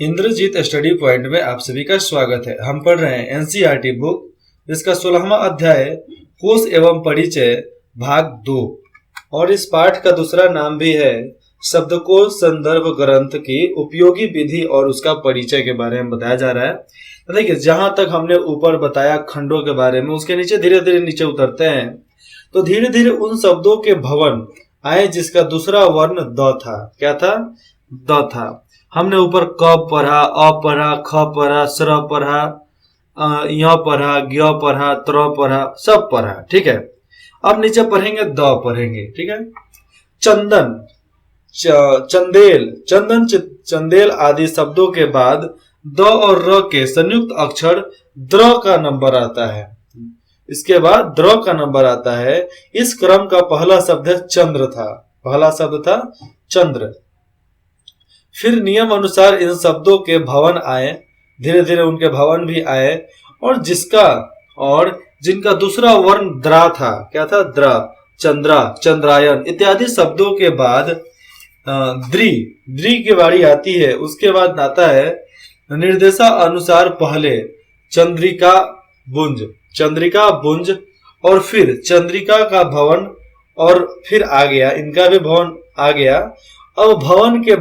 Indrajit study point में आप सभी का स्वागत है। हम पढ़ रहे हैं एनसीईआरटी बुक, जिसका 16वां अध्याय कोश एवं परिचय भाग 2 और इस पाठ का दूसरा नाम भी है शब्दकोश संदर्भ ग्रंथ की उपयोगी विधि और उसका परिचय के बारे में बताया जा रहा है। तो देखिए, जहां तक हमने ऊपर बताया खंडों के बारे में, उसके नीचे धीरे धीरे नीचे उतरते हैं तो धीरे धीरे उन शब्दों के भवन आए जिसका दूसरा वर्ण द था। क्या था? द था। हमने ऊपर क पढ़ा, अ पढ़ा, ख पढ़ा, स्र पढ़ा, य पढ़ा, ज्ञ पढ़ा, त्र पढ़ा, सब पढ़ा। ठीक है, अब नीचे पढ़ेंगे द पढ़ेंगे। ठीक है, चंदन, चंदेल, चंदन, चंदेल आदि शब्दों के बाद द और र के संयुक्त अक्षर द्र का नंबर आता है। इसके बाद द्र का नंबर आता है। इस क्रम का पहला शब्द चंद्र था। पहला शब्द था चंद्र। फिर नियम अनुसार इन शब्दों के भवन आए, धीरे धीरे उनके भवन भी आए और जिनका दूसरा वर्ण द्रा था। क्या था? द्रा, चंद्रा, चंद्रायन इत्यादि शब्दों के बाद द्री की बारी आती है। उसके बाद आता है निर्देशा अनुसार पहले चंद्रिका बुंज और फिर चंद्रिका का भवन और फिर आ गया, इनका भी भवन आ गया। अब भवन के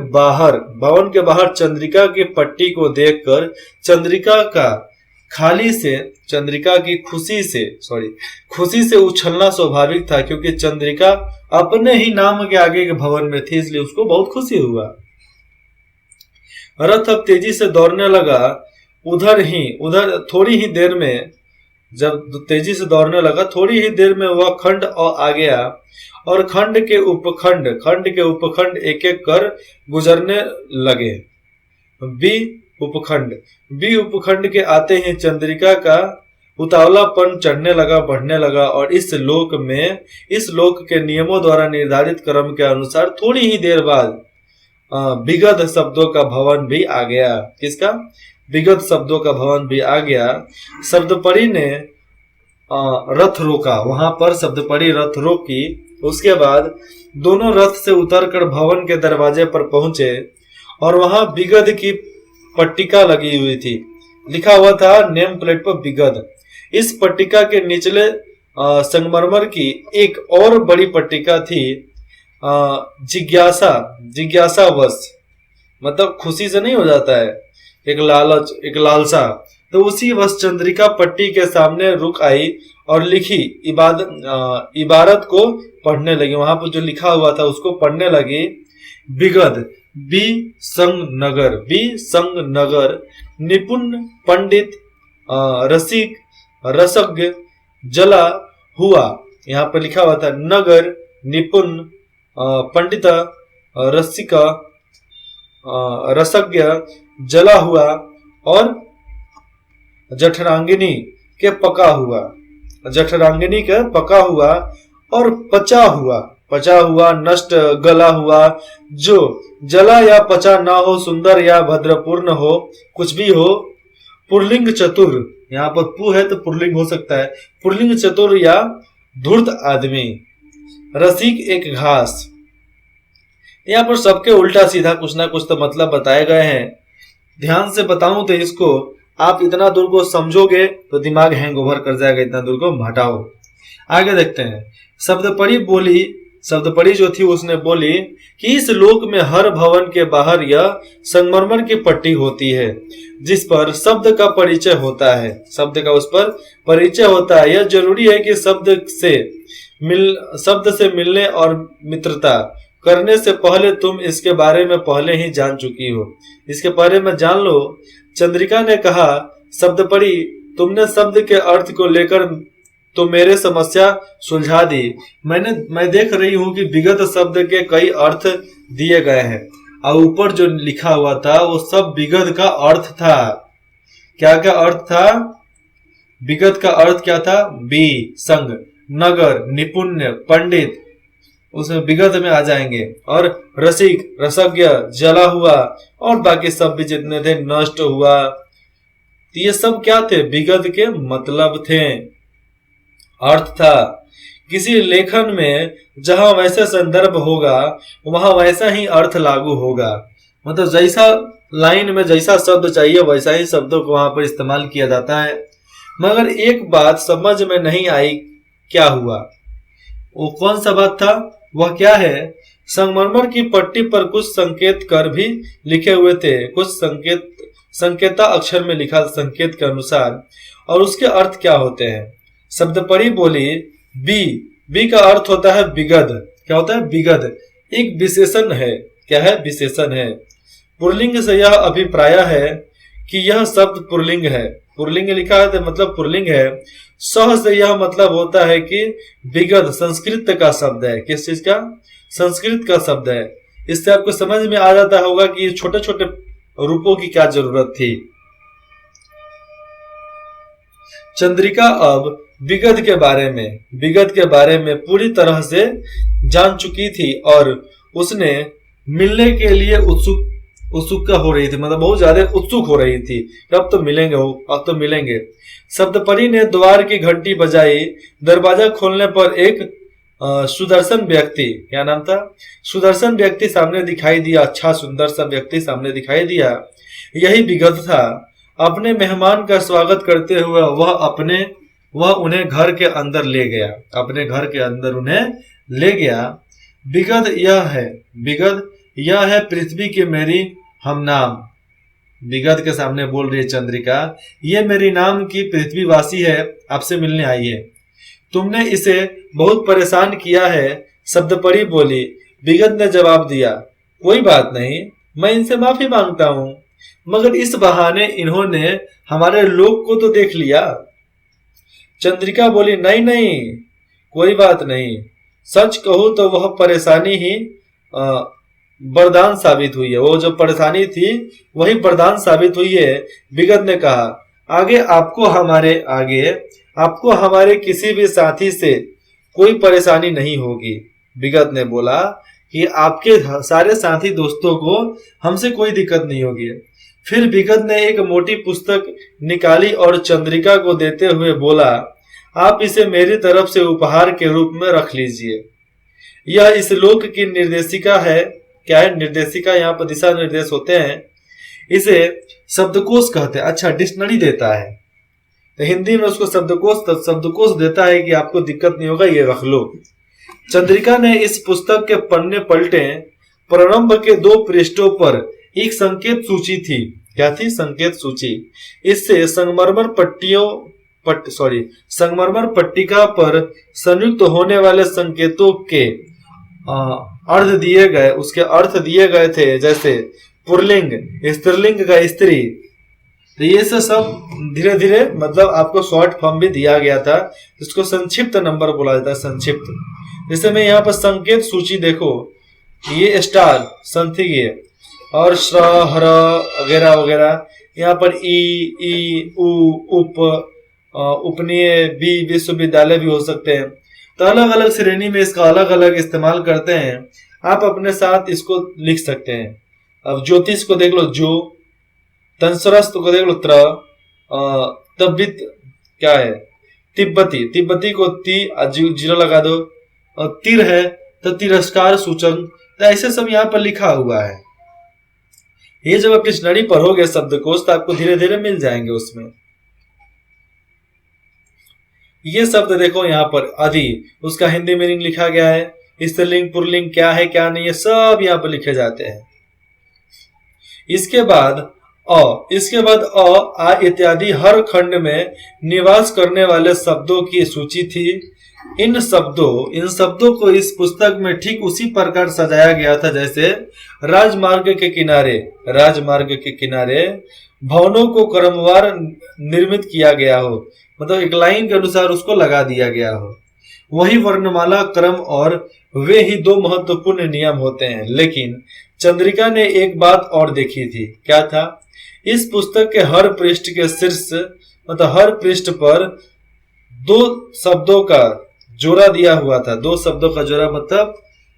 बाहर चंद्रिका की पट्टी को देखकर चंद्रिका की खुशी से उछलना स्वाभाविक था, क्योंकि चंद्रिका अपने ही नाम के आगे के भवन में थी, इसलिए उसको बहुत खुशी हुआ। रथ अब तेजी से दौड़ने लगा। उधर थोड़ी ही देर में, जब तेजी से दौड़ने लगा, थोड़ी ही देर में वह खंड आ गया और खंड के उपखंड एक एक कर गुजरने लगे। बी उपखंड के आते ही चंद्रिका का उतावलापन बढ़ने लगा और इस लोक के नियमों द्वारा निर्धारित क्रम के अनुसार थोड़ी ही देर बाद विगत शब्दों का भवन भी आ गया। किसका? विगत शब्दों का भवन भी आ गया। शब्दपरी ने रथ रोका, वहां पर शब्दपरी रथ रोकी। उसके बाद दोनों रथ से उतरकर भवन के दरवाजे पर पहुंचे और वहां विगत की पट्टिका लगी हुई थी। लिखा हुआ था नेम प्लेट पर विगत। इस पट्टिका के निचले संगमरमर की एक और बड़ी पट्टिका थी। जिज्ञासावश, मतलब खुशी से नहीं हो जाता है, एक लालसा। तो उसी वश चंद्रिका पट्टी के सामने रुक आई और लिखी इबारत को पढ़ने लगी। वहां पर जो लिखा हुआ था उसको पढ़ने लगी। विगत बी संग नगर, निपुण पंडित, रसिक, रसज्ञ, जला हुआ। यहाँ पर लिखा हुआ था नगर, निपुण, पंडित, रसिक, रसज्ञ, जला हुआ और जठरांगिनी के पका हुआ और पचा हुआ, नष्ट, गला हुआ। जो जला या पचा ना हो, सुंदर या भद्रपूर्ण हो, कुछ भी हो। पुरलिंग चतुर, यहाँ पर पु है तो पुरलिंग हो सकता है। पुरलिंग चतुर या धूर्त आदमी। रसिक एक घास। यहाँ पर सबके उल्टा सीधा कुछ ना कुछ तो मतलब बताए गए हैं। ध्यान से बताऊं तो इसको आप इतना दूर को समझोगे तो दिमाग हैंग ओवर कर जाएगा, इतना दूर को हटाओ। आगे देखते हैं। शब्दपरी जो थी उसने बोली कि इस लोक में हर भवन के बाहर यह संगमरमर की पट्टी होती है जिस पर शब्द का परिचय होता है। शब्द का उस पर परिचय होता है। यह जरूरी है कि शब्द से मिलने और मित्रता करने से पहले तुम इसके बारे में पहले ही जान चुकी हो। इसके बारे में जान लो। चंद्रिका ने कहा, शब्दपरी, तुमने शब्द के अर्थ को लेकर तो मेरे समस्या सुलझा दी। मैं देख रही हूँ कि विगत शब्द के कई अर्थ दिए गए हैं और ऊपर जो लिखा हुआ था वो सब विगत का अर्थ था। क्या अर्थ था? विगत का अर्थ क्या था? बी संग, नगर, निपुण्य, पंडित, उसमें विगत में आ जाएंगे। और रसिक, रसज्ञ, जला हुआ और बाकी सब भी जितने थे, नष्ट हुआ। तो ये सब क्या थे? विगत के मतलब थे, अर्थ था। किसी लेखन में जहां वैसे संदर्भ होगा वहां वैसा ही अर्थ लागू होगा। मतलब जैसा लाइन में जैसा शब्द चाहिए वैसा ही शब्दों को वहां पर इस्तेमाल किया जाता है। मगर एक बात समझ में नहीं आई, क्या हुआ? वो कौन सा बात था? वह क्या है? संगमरमर की पट्टी पर कुछ संकेत कर भी लिखे हुए थे, कुछ संकेता अक्षर में लिखा संकेत के अनुसार, और उसके अर्थ क्या होते हैं? शब्दपरी बोली बी। बी का अर्थ होता है बिगद। क्या होता है? बिगद। एक विशेषण है। क्या है? विशेषण है। पुल्लिंग से यह अभिप्राय है कि यह शब्द पुल्लिंग है। पुल्लिंग लिखा है तो मतलब पुल्लिंग है। सह से यह मतलब होता है कि विगत संस्कृत का शब्द है। किस चीज का? संस्कृत का शब्द है। इससे आपको समझ में आ जाता होगा कि ये छोटे छोटे रूपों की क्या जरूरत थी। चंद्रिका अब विगत के बारे में पूरी तरह से जान चुकी थी और उसने मिलने के लिए उत्सुक हो रही थी, मतलब बहुत ज्यादा उत्सुक हो रही थी। अब तो मिलेंगे। शब्दपरी ने द्वार की घंटी बजाई। दरवाजा खोलने पर एक सुदर्शन व्यक्ति, क्या नाम था? सुदर्शन व्यक्ति सामने दिखाई दिया। अच्छा, सुंदर सा व्यक्ति सामने दिखाई दिया। यही विगत था। अपने मेहमान का स्वागत करते हुए वह उन्हें घर के अंदर ले गया। अपने घर के अंदर उन्हें ले गया। विगत यह है पृथ्वी की मेरी हमनाम। विगत के सामने बोल रही है चंद्रिका, ये मेरी नाम की पृथ्वीवासी है, आपसे मिलने आई है। तुमने इसे बहुत परेशान किया है, शब्दपरी बोली। विगत ने जवाब दिया, कोई बात नहीं, मैं इनसे माफी मांगता हूं, मगर इस बहाने इन्होंने हमारे लोग को तो देख लिया। चंद्रिका बोली, नहीं, कोई बात नहीं। सच कहूं तो वह परेशानी ही वरदान साबित हुई है। वो जो परेशानी थी वही वरदान साबित हुई है। विगत ने कहा, आगे आपको हमारे किसी भी साथी से कोई परेशानी नहीं होगी। विगत ने बोला कि आपके सारे साथी दोस्तों को हमसे कोई दिक्कत नहीं होगी। फिर विगत ने एक मोटी पुस्तक निकाली और चंद्रिका को देते हुए बोला, आप इसे मेरी तरफ से उपहार के रूप में रख लीजिए। यह इस लोक की निर्देशिका है। क्या है? निर्देशिका। यहाँ पर दिशा निर्देश होते हैं। इसे शब्दकोश कहते हैं। अच्छा, डिक्शनरी देता है तो हिंदी में उसको शब्दकोश देता है कि आपको दिक्कत नहीं होगा, ये रख लो। चंद्रिका ने इस पुस्तक के पन्ने पलटे। प्रारंभ के 2 पृष्ठों पर एक संकेत सूची थी। क्या थी? संकेत सूची। इससे संगमरमर पट्टिका पर संयुक्त होने वाले संकेतों के उसके अर्थ दिए गए थे, जैसे पुल्लिंग, स्त्रीलिंग का स्त्री। तो ये सब धीरे धीरे मतलब आपको शॉर्ट फॉर्म भी दिया गया था, इसको संक्षिप्त नंबर बोला जाता है, संक्षिप्त। जैसे मैं यहाँ पर संकेत सूची देखो, ये स्टार, संथिगीय और श्र, हर वगैरह वगैरह। यहाँ पर ई, उ, उप, उपनीय, बी, विश्वविद्यालय भी हो सकते हैं। तो अलग अलग श्रेणी में इसका अलग अलग इस्तेमाल करते हैं। आप अपने साथ इसको लिख सकते हैं। अब ज्योतिष को देख लो, जो। तंसरस्त को देख लो, त्र। तब्बित क्या है? तिब्बती को ती, जीरो लगा दो। तिर है तो तिरस्कार सूचक। तो ऐसे सब यहाँ पर लिखा हुआ है। ये जब आप डिक्शनरी पढ़ोगे शब्दकोश तो आपको धीरे धीरे मिल जाएंगे उसमें। ये शब्द देखो यहाँ पर, अधि, उसका हिंदी मीनिंग लिखा गया है। स्त्रीलिंग पुल्लिंग क्या है क्या नहीं है सब यहाँ पर लिखे जाते हैं। इसके बाद आ इत्यादि हर खंड में निवास करने वाले शब्दों की सूची थी। इन शब्दों को इस पुस्तक में ठीक उसी प्रकार सजाया गया था जैसे राजमार्ग के किनारे भवनों को क्रमवार निर्मित किया गया हो, मतलब एक लाइन के अनुसार उसको लगा दिया गया हो। वही वर्णमाला क्रम और वे ही 2 महत्वपूर्ण नियम होते हैं। लेकिन चंद्रिका ने एक बात और देखी थी। क्या था? इस पुस्तक के हर पृष्ठ के शीर्ष, मतलब हर पृष्ठ पर 2 शब्दों का जोड़ा दिया हुआ था। 2 शब्दों का जोड़ा मतलब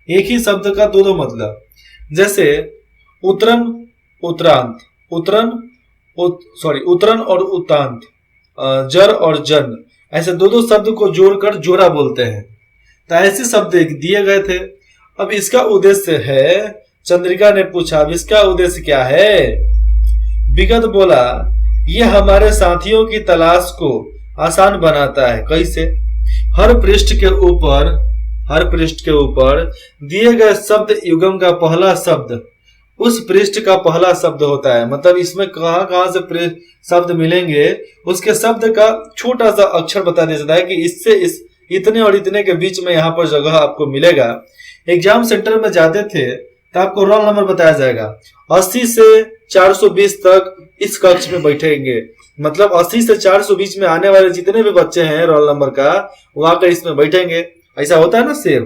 एक ही शब्द का 2 मतलब, जैसे उतरन और उतांत, जर और जन, ऐसे 2 शब्द को जोड़कर जोड़ा बोलते हैं। तो ऐसे शब्द दिए गए थे। अब इसका उद्देश्य है, चंद्रिका ने पूछा, अब इसका उद्देश्य क्या है? विगत बोला, ये हमारे साथियों की तलाश को आसान बनाता है। कैसे? हर पृष्ठ के ऊपर दिए गए शब्द युग्म का पहला शब्द उस पृष्ठ का पहला शब्द होता है। मतलब इसमें कहां से शब्द मिलेंगे, उसके शब्द का छोटा सा अक्षर बता दिया जाता है कि इससे इतने और इतने के बीच में यहाँ पर जगह आपको मिलेगा। एग्जाम सेंटर में जाते थे तो आपको रोल नंबर बताया जाएगा, 80 से 420 तक इस कक्ष में बैठेंगे। मतलब 80 से 420 में आने वाले जितने भी बच्चे हैं रोल नंबर का, वो आकर इसमें बैठेंगे। ऐसा होता है ना सेव,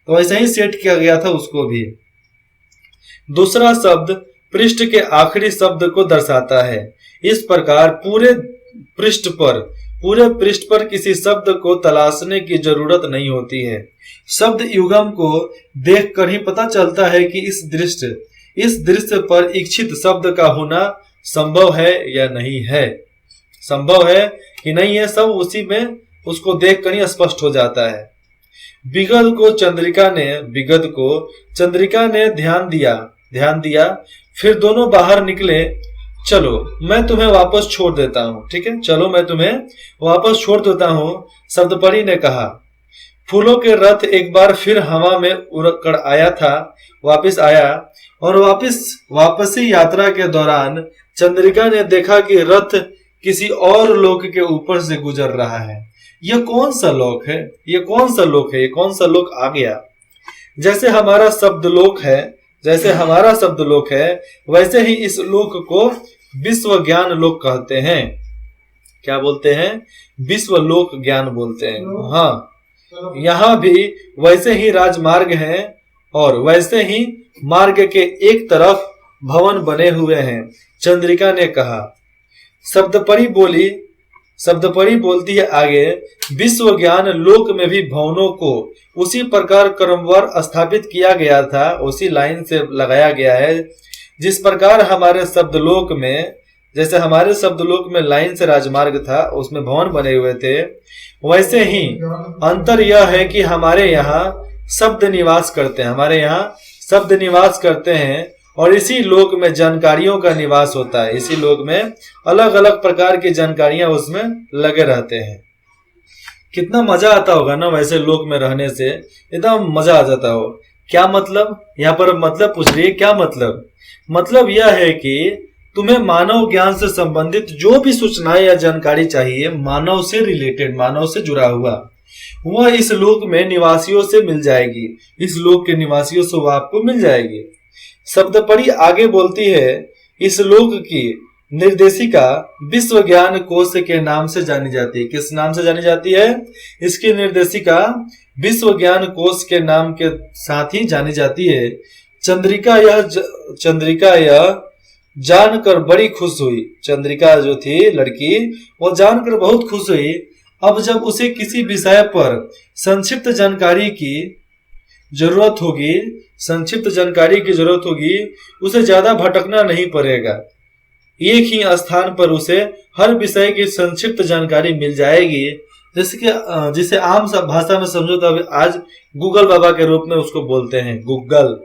तो ऐसा ही सेट किया गया था उसको भी। दूसरा शब्द पृष्ठ के आखिरी शब्द को दर्शाता है। इस प्रकार पूरे पृष्ठ पर किसी शब्द को तलाशने की जरूरत नहीं होती है। शब्द युग्म को देखकर ही पता चलता है कि इस दृश्य पर इच्छित शब्द का होना संभव है या नहीं है। संभव है कि नहीं है, सब उसी में उसको देखकर ही स्पष्ट हो जाता है। विगत को चंद्रिका ने ध्यान दिया। फिर दोनों बाहर निकले। चलो मैं तुम्हें वापस छोड़ देता हूँ, ठीक है, चलो मैं तुम्हें वापस छोड़ देता हूँ, सप्तपरी ने कहा। फूलों के रथ एक बार फिर हवा में उड़कर वापस आया और वापसी यात्रा के दौरान चंद्रिका ने देखा कि रथ किसी और लोक के ऊपर से गुजर रहा है। यह कौन सा लोक है? ये कौन सा लोक आ गया? जैसे हमारा शब्द लोक है, वैसे ही इस लोक को विश्व ज्ञान लोक कहते हैं। क्या बोलते हैं? विश्व लोक ज्ञान बोलते हैं। हाँ, यहाँ भी वैसे ही राजमार्ग हैं और वैसे ही मार्ग के एक तरफ भवन बने हुए हैं, चंद्रिका ने कहा। सप्तपरी बोलती है आगे, विश्व ज्ञान लोक में भी भवनों को उसी प्रकार क्रमवार स्थापित किया गया था, उसी लाइन से लगाया गया है। जिस प्रकार हमारे शब्दलोक में लाइन से राजमार्ग था, उसमें भवन बने हुए थे, वैसे ही अंतर यह है कि हमारे यहाँ शब्द निवास करते हैं और इसी लोक में जानकारियों का निवास होता है। इसी लोक में अलग अलग प्रकार की जानकारियां उसमें लगे रहते हैं। कितना मजा आता होगा ना वैसे लोक में रहने से, एकदम मजा आ जाता हो। क्या मतलब? यहाँ पर मतलब पूछ रही है, क्या मतलब? मतलब यह है कि तुम्हें मानव ज्ञान से संबंधित जो भी सूचनाएं या जानकारी चाहिए, मानव से रिलेटेड, मानव से जुड़ा हुआ, वह इस लोक में निवासियों से मिल जाएगी। इस लोक के निवासियों से वह आपको मिल जाएगी। सप्तपरी आगे बोलती है, इस लोक की निर्देशिका विश्व ज्ञान कोश के नाम से जानी जाती है। किस नाम से जानी जाती है? इसकी निर्देशिका विश्व ज्ञान कोश के नाम के साथ ही जानी जाती है। चंद्रिका यह जानकर बड़ी खुश हुई। चंद्रिका जो थी लड़की, वो जानकर बहुत खुश हुई। अब जब उसे किसी विषय पर संक्षिप्त जानकारी की जरूरत होगी, उसे ज्यादा भटकना नहीं पड़ेगा। एक ही स्थान पर उसे हर विषय की संक्षिप्त जानकारी मिल जाएगी, जिसे आम भाषा में समझो तो आज गूगल बाबा के रूप में उसको बोलते हैं, गूगल।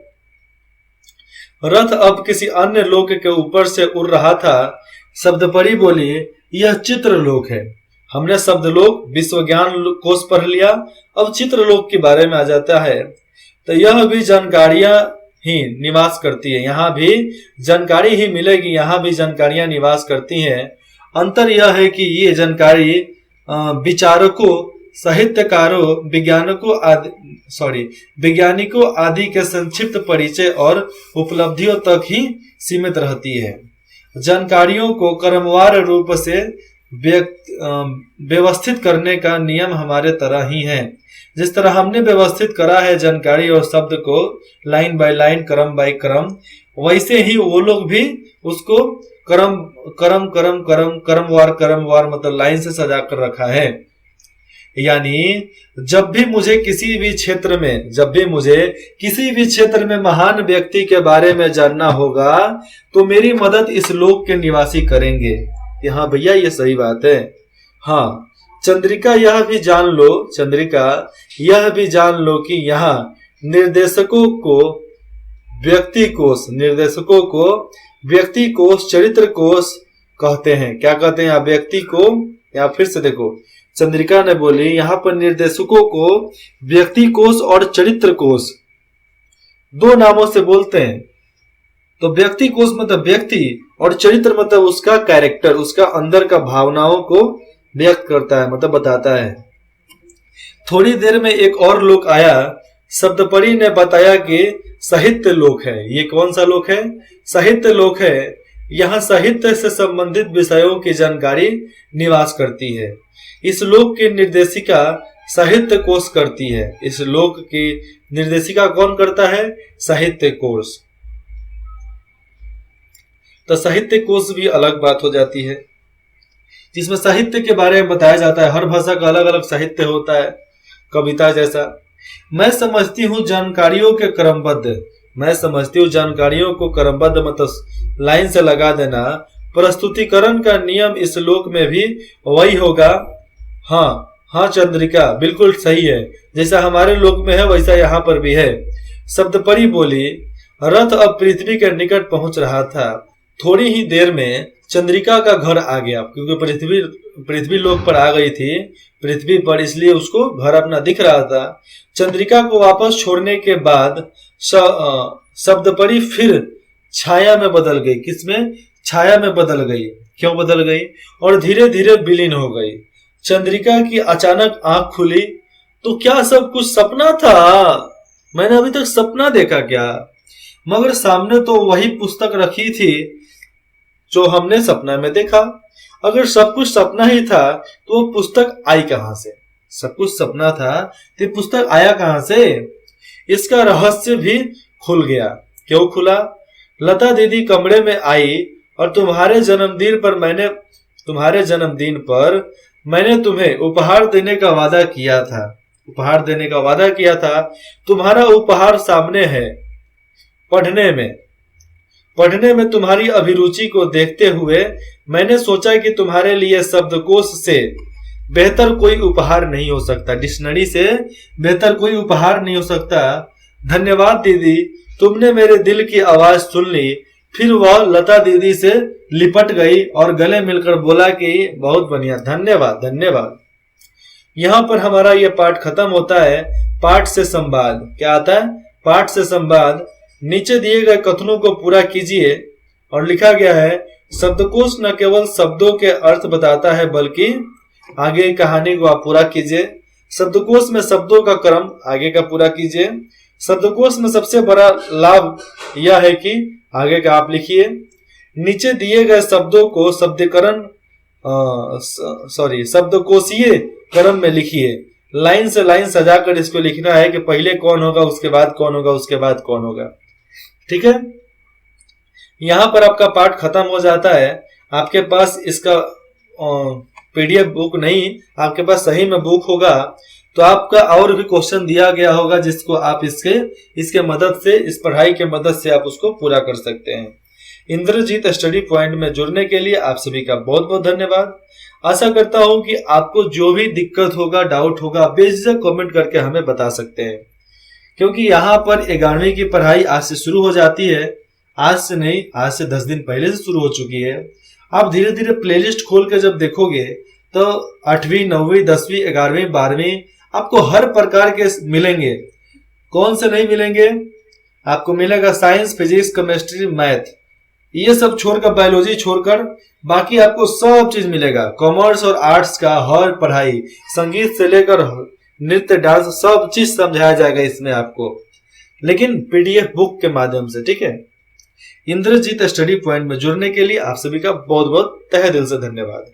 रथ अब किसी अन्य लोक के ऊपर से उड़ रहा था। सप्तपरी बोली, यह चित्रलोक है। हमने शब्दलोक विश्व ज्ञान कोश पढ़ लिया, अब चित्रलोक के बारे में आ जाता है। तो यह भी जानकारियां ही निवास करती है, यहाँ भी जानकारी ही मिलेगी, यहाँ भी जानकारियां निवास करती हैं। अंतर यह है कि ये जानकारी विचारकों, साहित्यकारों, वैज्ञानिकों आदि के संक्षिप्त परिचय और उपलब्धियों तक ही सीमित रहती है। जानकारियों को क्रमवार रूप से व्यवस्थित करने का नियम हमारे तरह ही है। जिस तरह हमने व्यवस्थित करा है जानकारी और शब्द को लाइन बाय लाइन, क्रम बाय क्रम, वैसे ही वो लोग भी उसको क्रमवार मतलब लाइन से सजा कर रखा है। यानी जब भी मुझे किसी भी क्षेत्र में महान व्यक्ति के बारे में जानना होगा, तो मेरी मदद इस लोक के निवासी करेंगे। हाँ भैया, ये सही बात है। हाँ, चंद्रिका यह भी जान लो कि यहाँ निर्देशकों को व्यक्ति कोश, चरित्र कोश कहते हैं। क्या कहते हैं? आप व्यक्ति को, या फिर से देखो, चंद्रिका ने बोली यहाँ पर निर्देशकों को व्यक्ति कोश और चरित्र कोश दो नामों से बोलते हैं। तो व्यक्ति कोश मतलब व्यक्ति, और चरित्र मतलब उसका कैरेक्टर, उसका अंदर का भावनाओं को व्यक्त करता है, मतलब बताता है। थोड़ी देर में एक और लोक आया। शब्दपरी ने बताया कि साहित्य लोक है। ये कौन सा लोक है? साहित्य लोक है। यहाँ साहित्य से संबंधित विषयों की जानकारी निवास करती है। इस लोक की निर्देशिका साहित्य कोश करती है। इस लोक की निर्देशिका कौन करता है? साहित्य कोश। तो साहित्य कोश भी अलग बात हो जाती है, जिसमें साहित्य के बारे में बताया जाता है। हर भाषा का अलग अलग साहित्य होता है, कविता जैसा। मैं समझती हूँ जानकारियों के क्रमबद्ध, मैं समझती हूँ जानकारियों को क्रमबद्ध मतलब लाइन से लगा देना। प्रस्तुतिकरण का नियम इस लोक में भी वही होगा। हाँ हाँ चंद्रिका, बिल्कुल सही है। जैसा हमारे लोक में है वैसा यहाँ पर भी है। शब्दपरी बोली, रथ अब पृथ्वी के निकट पहुंच रहा था। थोड़ी ही देर में चंद्रिका का घर आ गया, क्योंकि पृथ्वी लोक पर आ गई थी, पृथ्वी पर, इसलिए उसको घर अपना दिख रहा था। चंद्रिका को वापस छोड़ने के बाद शब्दपरी फिर छाया में बदल गई। किसमें? छाया में बदल गई। क्यों बदल गई? और धीरे धीरे विलीन हो गई। चंद्रिका की अचानक आंख खुली तो क्या सब कुछ सपना था? मैंने अभी तक सपना देखा क्या? मगर सामने तो वही पुस्तक रखी थी जो हमने सपना में देखा। अगर सब कुछ सपना ही था तो वो पुस्तक आई कहां से? सब कुछ सपना था तो पुस्तक आया कहां से? इसका रहस्य भी खुल गया। क्यों खुला? लता दीदी कमरे में आई और तुम्हारे जन्मदिन पर मैंने तुम्हें उपहार देने का वादा किया था। तुम्हारा उपहार सामने है। पढ़ने में तुम्हारी अभिरुचि को देखते हुए मैंने सोचा कि तुम्हारे लिए शब्दकोश से बेहतर कोई उपहार नहीं हो सकता, डिक्शनरी से बेहतर कोई उपहार नहीं हो सकता। धन्यवाद दीदी, तुमने मेरे दिल की आवाज सुन ली। फिर वह लता दीदी से लिपट गई और गले मिलकर बोला कि बहुत बढ़िया, धन्यवाद धन्यवाद। यहाँ पर हमारा यह पाठ खत्म होता है। पाठ से संवाद क्या आता है? पाठ से संवाद। नीचे दिए गए कथनों को पूरा कीजिए और लिखा गया है, शब्दकोश न केवल शब्दों के अर्थ बताता है बल्कि आगे की कहानी को आप पूरा कीजिए। शब्दकोश में शब्दों का क्रम आगे का पूरा कीजिए। शब्दकोश में सबसे बड़ा लाभ यह है कि आगे का आप लिखिए। नीचे दिए गए शब्दों को शब्दकोशीय क्रम में लिखिए। लाइन से लाइन सजाकर इसको लिखना है कि पहले कौन होगा, उसके बाद कौन होगा, उसके बाद कौन होगा। ठीक है, यहाँ पर आपका पाठ खत्म हो जाता है। आपके पास इसका पीडीएफ बुक नहीं, आपके पास सही में बुक होगा तो आपका और भी क्वेश्चन दिया गया होगा, जिसको आप इसके मदद से, इस पढ़ाई के मदद से आप उसको पूरा कर सकते हैं। इंद्रजीत स्टडी पॉइंट में जुड़ने के लिए आप सभी का बहुत बहुत धन्यवाद। आशा करता हूं कि आपको जो भी दिक्कत होगा, डाउट होगा, बेझिझक कमेंट करके हमें बता सकते हैं, क्योंकि यहाँ पर 11वीं की पढ़ाई आज से शुरू हो जाती है। आज से नहीं, आज से 10 दिन पहले से शुरू हो चुकी है। आप धीरे धीरे प्लेलिस्ट खोल के जब देखोगे तो 8वीं, 9वीं, 10वीं, 11वीं, 12वीं आपको हर प्रकार के मिलेंगे। कौन से नहीं मिलेंगे? आपको मिलेगा साइंस, फिजिक्स, केमिस्ट्री, मैथ, ये सब छोड़कर, बायोलॉजी छोड़कर बाकी आपको सब चीज मिलेगा। कॉमर्स और आर्ट्स का हर पढ़ाई, संगीत से लेकर नृत्य, डांस, सब चीज समझाया जाएगा इसमें आपको, लेकिन पीडीएफ बुक के माध्यम से। ठीक है, इंद्रजीत स्टडी पॉइंट में जुड़ने के लिए आप सभी का बहुत बहुत तहे दिल से धन्यवाद।